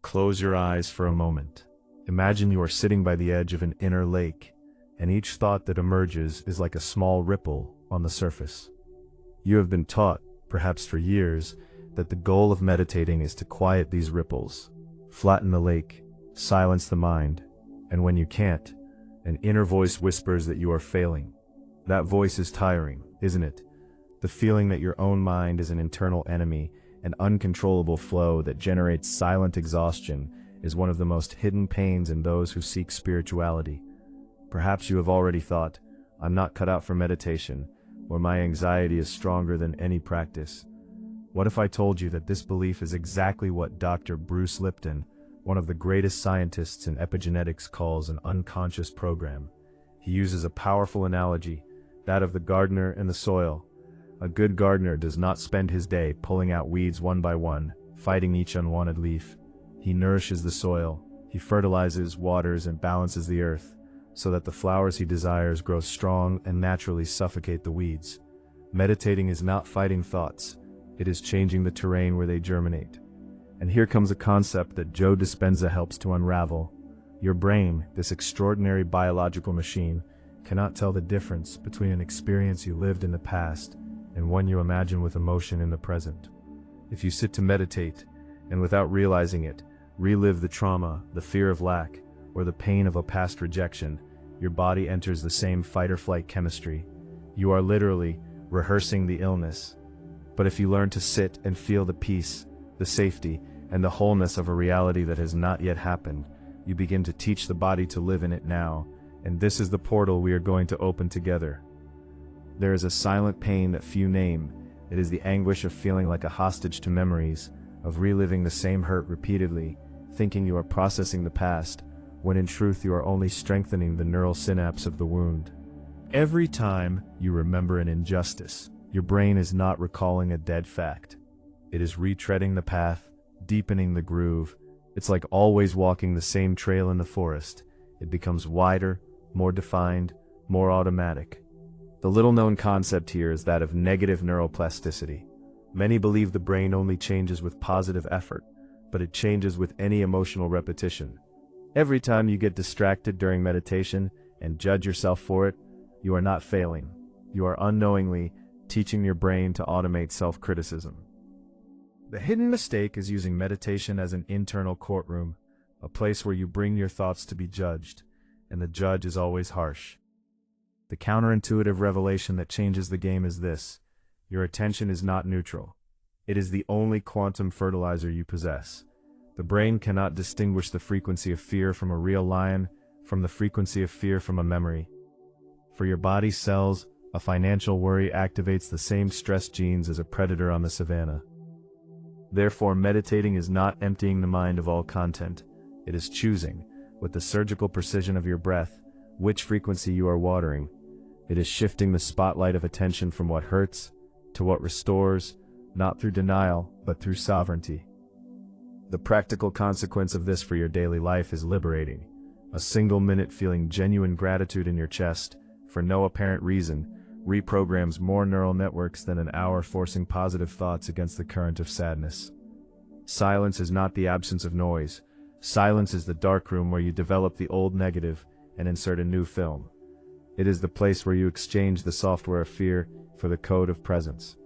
Close your eyes for a moment. Imagine you are sitting by the edge of an inner lake, and each thought that emerges is like a small ripple on the surface. You have been taught, perhaps for years, that the goal of meditating is to quiet these ripples, flatten the lake, silence the mind, and when you can't, an inner voice whispers that you are failing. That voice is tiring, isn't it? The feeling that your own mind is an internal enemy, an uncontrollable flow that generates silent exhaustion, is one of the most hidden pains in those who seek spirituality. Perhaps you have already thought, I'm not cut out for meditation, or my anxiety is stronger than any practice. What if I told you that this belief is exactly what Dr. Bruce Lipton, one of the greatest scientists in epigenetics, calls an unconscious program? He uses a powerful analogy, that of the gardener and the soil. A good gardener does not spend his day pulling out weeds one by one, fighting each unwanted leaf. He nourishes the soil, he fertilizes, waters, and balances the earth, so that the flowers he desires grow strong and naturally suffocate the weeds. Meditating is not fighting thoughts, it is changing the terrain where they germinate. And here comes a concept that Joe Dispenza helps to unravel. Your brain, this extraordinary biological machine, cannot tell the difference between an experience you lived in the past and one you imagine with emotion in the present. If you sit to meditate, and without realizing it, relive the trauma, the fear of lack, or the pain of a past rejection, your body enters the same fight-or-flight chemistry. You are literally rehearsing the illness. But if you learn to sit and feel the peace, the safety, and the wholeness of a reality that has not yet happened, you begin to teach the body to live in it now, and this is the portal we are going to open together. There is a silent pain that few name. It is the anguish of feeling like a hostage to memories, of reliving the same hurt repeatedly, thinking you are processing the past, when in truth you are only strengthening the neural synapse of the wound. Every time you remember an injustice, your brain is not recalling a dead fact. It is retreading the path, deepening the groove. It's like always walking the same trail in the forest. It becomes wider, more defined, more automatic. The little-known concept here is that of negative neuroplasticity. Many believe the brain only changes with positive effort, but it changes with any emotional repetition. Every time you get distracted during meditation and judge yourself for it, you are not failing. You are unknowingly teaching your brain to automate self-criticism. The hidden mistake is using meditation as an internal courtroom, a place where you bring your thoughts to be judged, and the judge is always harsh. The counterintuitive revelation that changes the game is this: your attention is not neutral. It is the only quantum fertilizer you possess. The brain cannot distinguish the frequency of fear from a real lion from the frequency of fear from a memory. For your body's cells, a financial worry activates the same stress genes as a predator on the savannah. Therefore, meditating is not emptying the mind of all content. It is choosing, with the surgical precision of your breath, which frequency you are watering. It is shifting the spotlight of attention from what hurts to what restores, not through denial, but through sovereignty. The practical consequence of this for your daily life is liberating. A single minute feeling genuine gratitude in your chest, for no apparent reason, reprograms more neural networks than an hour forcing positive thoughts against the current of sadness. Silence is not the absence of noise. Silence is the darkroom where you develop the old negative and insert a new film. It is the place where you exchange the software of fear for the code of presence.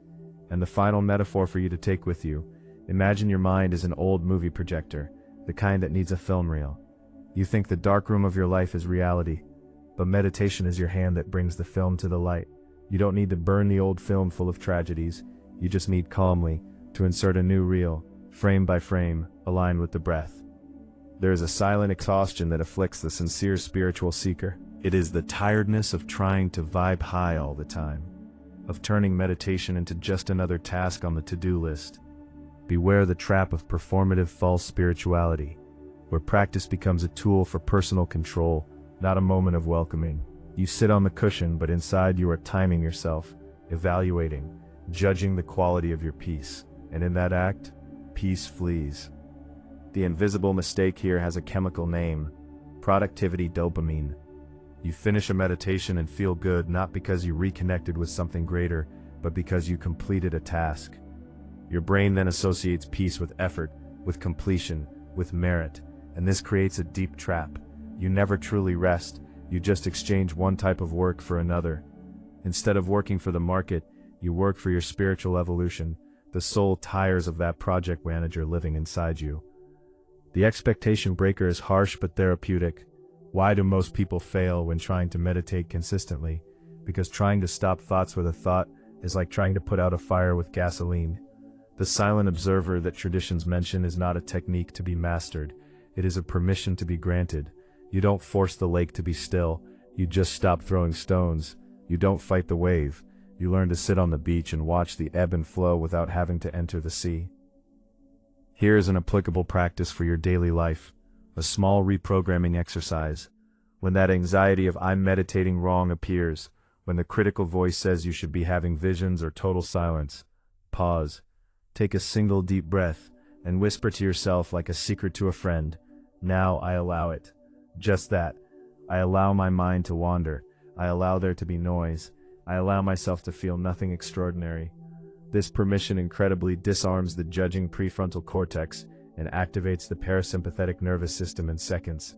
And the final metaphor for you to take with you: imagine your mind is an old movie projector, the kind that needs a film reel. You think the darkroom of your life is reality, but meditation is your hand that brings the film to the light. You don't need to burn the old film full of tragedies, you just need calmly to insert a new reel, frame by frame, aligned with the breath. There is a silent exhaustion that afflicts the sincere spiritual seeker. It is the tiredness of trying to vibe high all the time, of turning meditation into just another task on the to-do list. Beware the trap of performative false spirituality, where practice becomes a tool for personal control, not a moment of welcoming. You sit on the cushion, but inside you are timing yourself, evaluating, judging the quality of your peace, and in that act, peace flees. The invisible mistake here has a chemical name: productivity dopamine. You finish a meditation and feel good not because you reconnected with something greater, but because you completed a task. Your brain then associates peace with effort, with completion, with merit, and this creates a deep trap. You never truly rest, you just exchange one type of work for another. Instead of working for the market, you work for your spiritual evolution. The soul tires of that project manager living inside you. The expectation breaker is harsh but therapeutic. Why do most people fail when trying to meditate consistently? Because trying to stop thoughts with a thought is like trying to put out a fire with gasoline. The silent observer that traditions mention is not a technique to be mastered. It is a permission to be granted. You don't force the lake to be still. You just stop throwing stones. You don't fight the wave. You learn to sit on the beach and watch the ebb and flow without having to enter the sea. Here is an applicable practice for your daily life, a small reprogramming exercise. When that anxiety of "I'm meditating wrong" appears, when the critical voice says you should be having visions or total silence, pause, take a single deep breath, and whisper to yourself like a secret to a friend, "Now I allow it." Just that. I allow my mind to wander. I allow there to be noise. I allow myself to feel nothing extraordinary. This permission incredibly disarms the judging prefrontal cortex and activates the parasympathetic nervous system in seconds.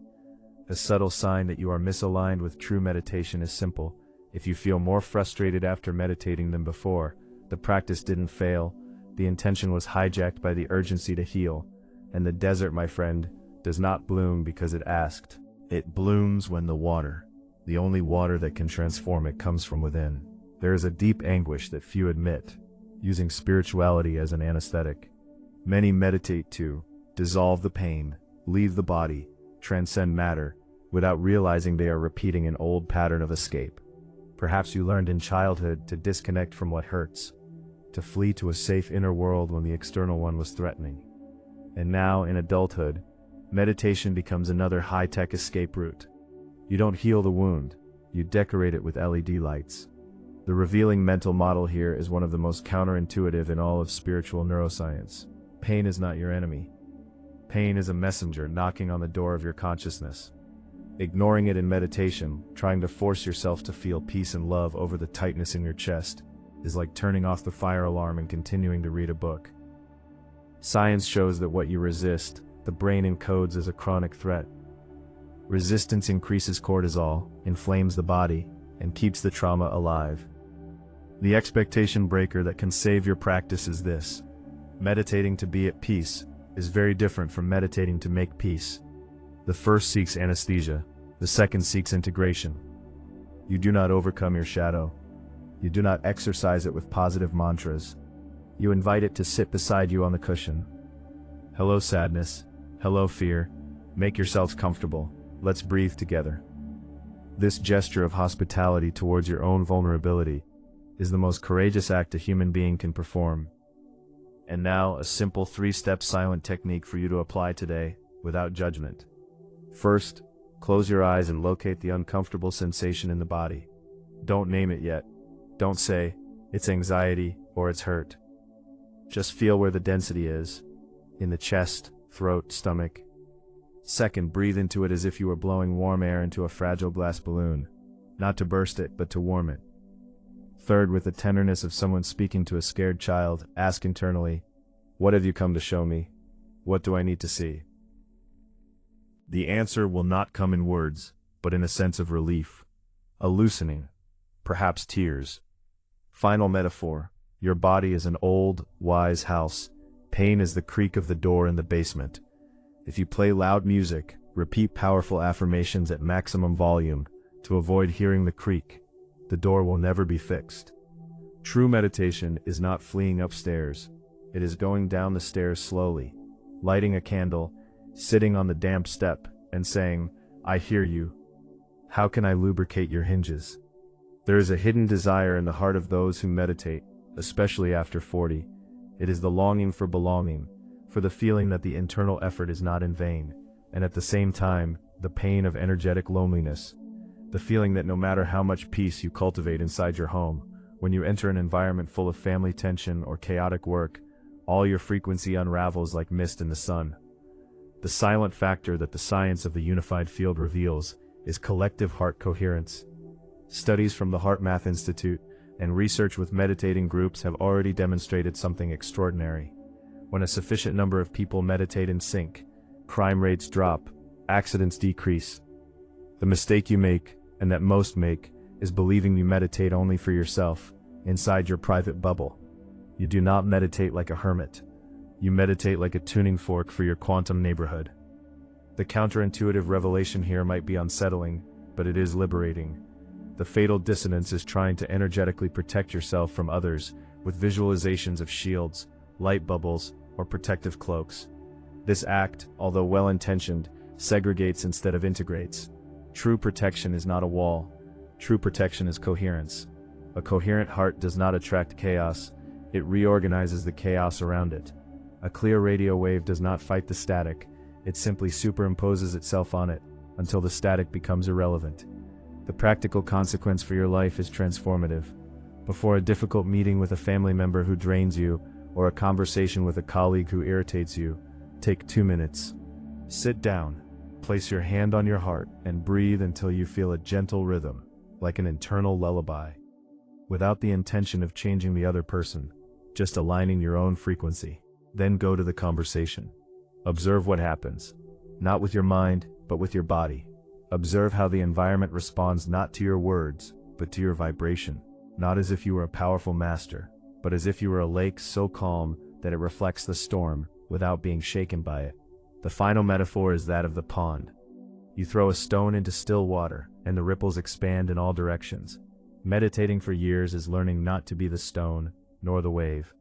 A subtle sign that you are misaligned with true meditation is simple. If you feel more frustrated after meditating than before, the practice didn't fail. The intention was hijacked by the urgency to heal. And the desert, my friend, does not bloom because it asked. It blooms when the only water that can transform it, comes from within. There is a deep anguish that few admit, using spirituality as an anesthetic. Many meditate to dissolve the pain, leave the body, transcend matter, without realizing they are repeating an old pattern of escape. Perhaps you learned in childhood to disconnect from what hurts, to flee to a safe inner world when the external one was threatening. And now, in adulthood, meditation becomes another high-tech escape route. You don't heal the wound, you decorate it with LED lights. The revealing mental model here is one of the most counterintuitive in all of spiritual neuroscience. Pain is not your enemy. Pain is a messenger knocking on the door of your consciousness. Ignoring it in meditation, trying to force yourself to feel peace and love over the tightness in your chest, is like turning off the fire alarm and continuing to read a book. Science shows that what you resist, the brain encodes as a chronic threat. Resistance increases cortisol, inflames the body, and keeps the trauma alive. The expectation breaker that can save your practice is this: meditating to be at peace is very different from meditating to make peace. The first seeks anesthesia, the second seeks integration. You do not overcome your shadow. You do not exercise it with positive mantras. You invite it to sit beside you on the cushion. Hello sadness, hello fear, make yourselves comfortable, let's breathe together. This gesture of hospitality towards your own vulnerability is the most courageous act a human being can perform. And now, a simple 3-step silent technique for you to apply today, without judgment. First, close your eyes and locate the uncomfortable sensation in the body. Don't name it yet. Don't say, "It's anxiety" or "It's hurt." Just feel where the density is, in the chest, throat, stomach. Second, breathe into it as if you were blowing warm air into a fragile glass balloon, not to burst it, but to warm it. Third, with the tenderness of someone speaking to a scared child, ask internally, "What have you come to show me? What do I need to see?" The answer will not come in words, but in a sense of relief, a loosening, perhaps tears. Final metaphor: your body is an old, wise house. Pain is the creak of the door in the basement. If you play loud music, repeat powerful affirmations at maximum volume to avoid hearing the creak, the door will never be fixed. True meditation is not fleeing upstairs. It is going down the stairs slowly, lighting a candle, sitting on the damp step, and saying, "I hear you. How can I lubricate your hinges?" There is a hidden desire in the heart of those who meditate, especially after 40. It is the longing for belonging, for the feeling that the internal effort is not in vain, and at the same time, the pain of energetic loneliness. The feeling that no matter how much peace you cultivate inside your home, when you enter an environment full of family tension or chaotic work, all your frequency unravels like mist in the sun. The silent factor that the science of the unified field reveals is collective heart coherence. Studies from the HeartMath Institute and research with meditating groups have already demonstrated something extraordinary. When a sufficient number of people meditate in sync, crime rates drop, accidents decrease. The mistake you make, and that most make, is believing you meditate only for yourself, inside your private bubble. You do not meditate like a hermit. You meditate like a tuning fork for your quantum neighborhood. The counterintuitive revelation here might be unsettling, but it is liberating. The fatal dissonance is trying to energetically protect yourself from others with visualizations of shields, light bubbles, or protective cloaks. This act, although well-intentioned, segregates instead of integrates. True protection is not a wall. True protection is coherence. A coherent heart does not attract chaos, it reorganizes the chaos around it. A clear radio wave does not fight the static, it simply superimposes itself on it, until the static becomes irrelevant. The practical consequence for your life is transformative. Before a difficult meeting with a family member who drains you, or a conversation with a colleague who irritates you, take 2 minutes. Sit down, place your hand on your heart, and breathe until you feel a gentle rhythm, like an internal lullaby. Without the intention of changing the other person, just aligning your own frequency. Then go to the conversation. Observe what happens, not with your mind, but with your body. Observe how the environment responds not to your words, but to your vibration, not as if you were a powerful master, but as if you were a lake so calm that it reflects the storm without being shaken by it. The final metaphor is that of the pond. You throw a stone into still water, and the ripples expand in all directions. Meditating for years is learning not to be the stone, nor the wave.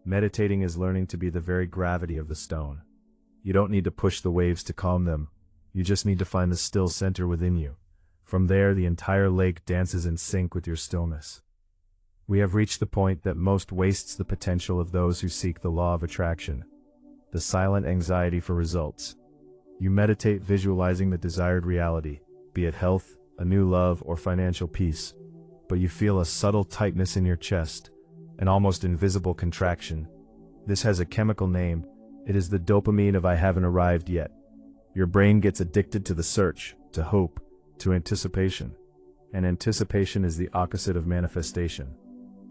Meditating is learning to be the very gravity of the stone. You don't need to push the waves to calm them. You just need to find the still center within you. From there, the entire lake dances in sync with your stillness. We have reached the point that most wastes the potential of those who seek the law of attraction. The silent anxiety for results. You meditate visualizing the desired reality, be it health, a new love, or financial peace. But you feel a subtle tightness in your chest, an almost invisible contraction. This has a chemical name. It is the dopamine of I haven't arrived yet. Your brain gets addicted to the search, to hope, to anticipation. And anticipation is the opposite of manifestation.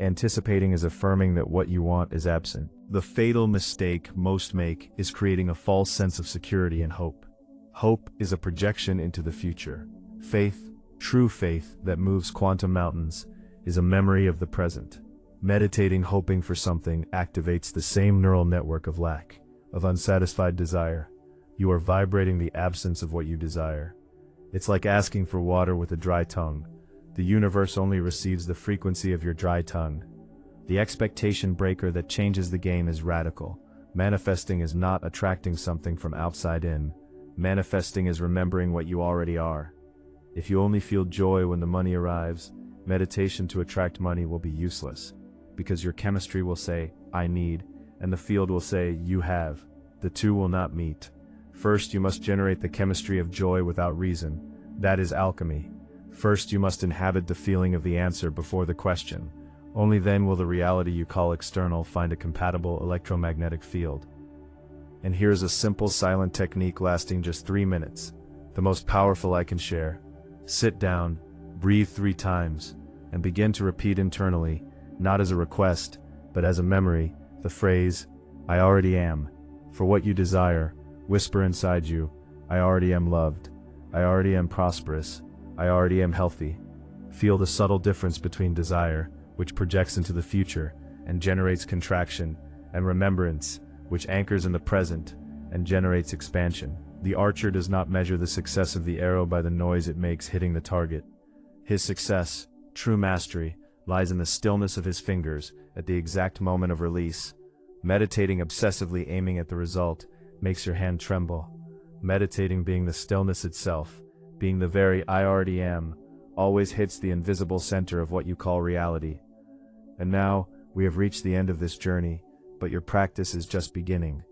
Anticipating is affirming that what you want is absent. The fatal mistake most make is creating a false sense of security and hope. Hope is a projection into the future. Faith, true faith that moves quantum mountains, is a memory of the present. Meditating hoping for something activates the same neural network of lack, of unsatisfied desire. You are vibrating the absence of what you desire. It's like asking for water with a dry tongue. The universe only receives the frequency of your dry tongue. The expectation breaker that changes the game is radical. Manifesting is not attracting something from outside in. Manifesting is remembering what you already are. If you only feel joy when the money arrives, meditation to attract money will be useless, because your chemistry will say, I need, and the field will say, you have. The two will not meet. First, you must generate the chemistry of joy without reason. That is alchemy. First, you must inhabit the feeling of the answer before the question. Only then will the reality you call external find a compatible electromagnetic field. And here's a simple silent technique lasting just 3 minutes, the most powerful I can share. Sit down, breathe 3 times, and begin to repeat internally, not as a request, but as a memory, the phrase, I already am. For what you desire, whisper inside you, I already am loved. I already am prosperous. I already am healthy. Feel the subtle difference between desire, which projects into the future and generates contraction, and remembrance, which anchors in the present and generates expansion. The archer does not measure the success of the arrow by the noise it makes hitting the target. His success, true mastery, lies in the stillness of his fingers at the exact moment of release. Meditating obsessively aiming at the result makes your hand tremble. Meditating being the stillness itself, being the very I already am, always hits the invisible center of what you call reality. And now, we have reached the end of this journey, but your practice is just beginning.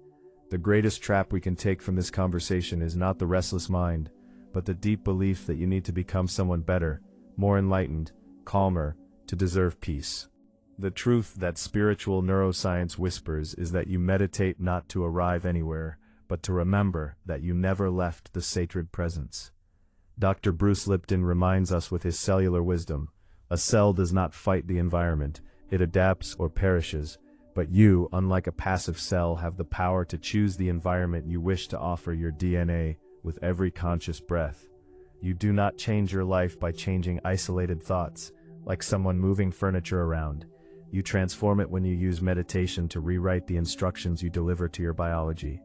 The greatest trap we can take from this conversation is not the restless mind, but the deep belief that you need to become someone better, more enlightened, calmer, to deserve peace. The truth that spiritual neuroscience whispers is that you meditate not to arrive anywhere, but to remember that you never left the sacred presence. Dr. Bruce Lipton reminds us with his cellular wisdom, a cell does not fight the environment, it adapts or perishes, But you, unlike a passive cell, have the power to choose the environment you wish to offer your DNA with every conscious breath. You do not change your life by changing isolated thoughts, like someone moving furniture around. You transform it when you use meditation to rewrite the instructions you deliver to your biology.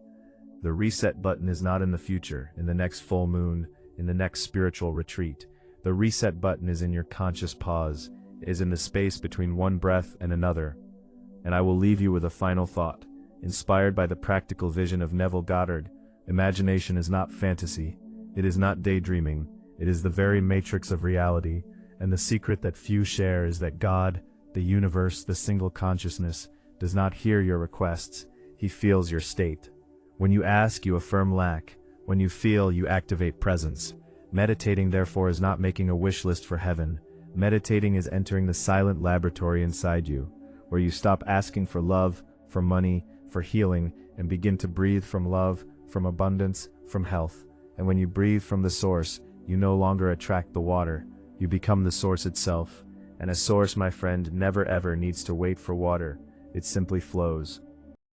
The reset button is not in the future, in the next full moon, in the next spiritual retreat. The reset button is in your conscious pause, is in the space between one breath and another. And I will leave you with a final thought. Inspired by the practical vision of Neville Goddard, imagination is not fantasy, it is not daydreaming, it is the very matrix of reality, and the secret that few share is that God, the universe, the single consciousness, does not hear your requests, he feels your state. When you ask, you affirm lack. When you feel, you activate presence. Meditating, therefore, is not making a wish list for heaven. Meditating is entering the silent laboratory inside you, where you stop asking for love, for money, for healing, and begin to breathe from love, from abundance, from health. And when you breathe from the source, you no longer attract the water, you become the source itself. And a source, my friend, never ever needs to wait for water, it simply flows.